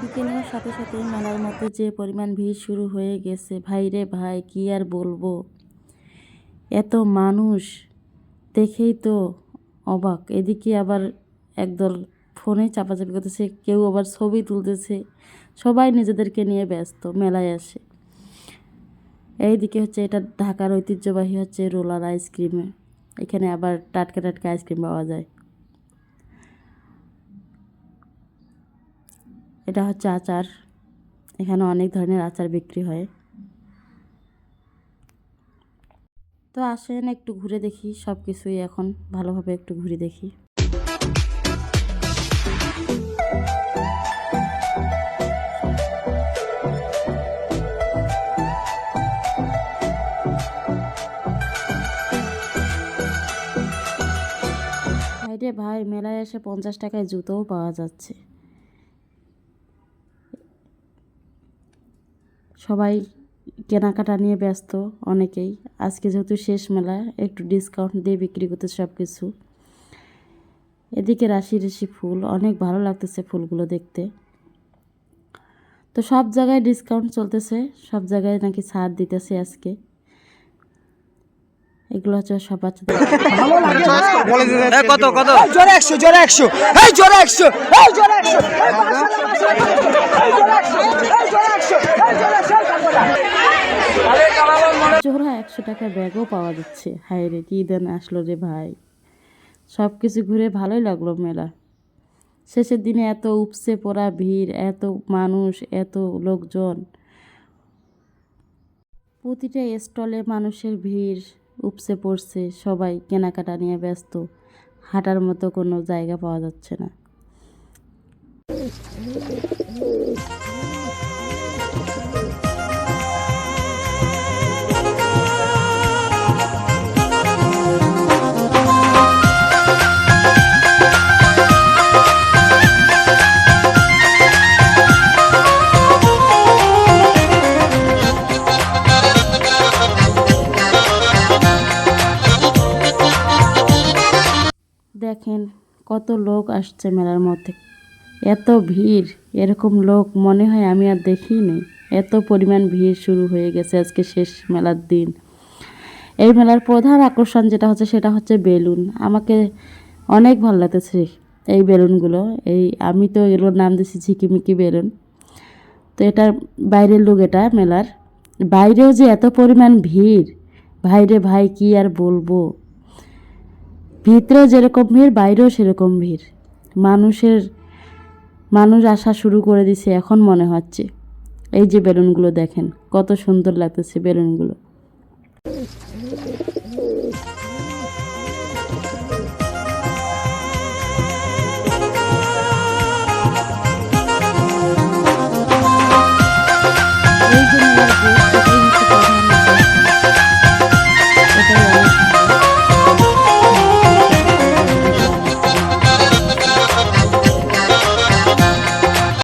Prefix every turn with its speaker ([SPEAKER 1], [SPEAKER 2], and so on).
[SPEAKER 1] বিকেল হওয়ার সাথে সাথেই মেলার মধ্যে যে পরিমাণ ভিড় শুরু হয়ে গেছে, ভাই রে ভাই, কি আর বলবো। এত মানুষ দেখেই তো অবাক। এদিকে আবার একদল ফোনে চাপাচাপি করতেছে, কেউ আবার ছবি তুলতেছে। সবাই নিজেদেরকে নিয়ে ব্যস্ত মেলায় আসে। এইদিকে হচ্ছে এটা ঢাকার ঐতিহ্যবাহী হচ্ছে রোলার আইসক্রিম। এখানে আবার টাটকা টাটকা আইসক্রিম পাওয়া যায়। এটা হচ্ছে আচার, এখানে অনেক ধরনের আচার বিক্রি হয়। তো আসেন একটু ঘুরে দেখি সব কিছুই, এখন ভালোভাবে একটু ঘুরে দেখি। ভাই রে ভাই, মেলায় এসে 50 টাকায় জুতোও পাওয়া যাচ্ছে। সবাই কেনাকাটা নিয়ে ব্যস্ত, অনেকেই। আজকে যেহেতু শেষ মেলা, একটু ডিসকাউন্ট দিয়ে বিক্রি করতেছে সব কিছু। এদিকে রাশি রাশি ফুল, অনেক ভালো লাগতেছে ফুলগুলো দেখতে। তো সব জায়গায় ডিসকাউন্ট চলতেছে, সব জায়গায় নাকি ছাড় দিতেছে আজকে। এগুলো হচ্ছে সব বাচ্চাদের।
[SPEAKER 2] কত কত জোরে 100 জোরে 100 এই জোরে 100 এই জোরে 100 এই
[SPEAKER 1] জোড়া 100 টাকা ব্যাগও পাওয়া যাচ্ছে। হায় রে, কি দেন আসলো রে ভাই। সব কিছু ঘুরে ভালোই লাগলো মেলা। শেষের দিনে এত উপচে পড়া ভিড়, এত মানুষ, এত লোকজন, প্রতিটা স্টলে মানুষের ভিড় উপচে পড়ছে। সবাই কেনাকাটা নিয়ে ব্যস্ত, হাঁটার মতো কোনো জায়গা পাওয়া যাচ্ছে না। দেখেন কত লোক আসছে মেলার মধ্যে, এত ভিড়। এরকম লোক মনে হয় আমি আর দেখিনি। এত পরিমাণ ভিড় শুরু হয়ে গেছে আজকে শেষ মেলার দিন। এই মেলার প্রধান আকর্ষণ যেটা হচ্ছে সেটা হচ্ছে বেলুন। আমাকে অনেক ভালো লাগতেছে এই বেলুনগুলো। আমি তো এগুলোর নাম দিয়েছি ঝিকিমিকি বেলুন। তো এটার বাইরের লোক, এটা মেলার বাইরেও যে এত পরিমাণ ভিড়, ভাইরে ভাই, কি আর বলবো। ভিতরেও যেরকম ভিড়, বাইরেও সেরকম ভিড়। মানুষ আসা শুরু করে দিছে এখন মনে হচ্ছে। এই যে বেলুনগুলো দেখেন, কত সুন্দর লাগতেছে বেলুনগুলো।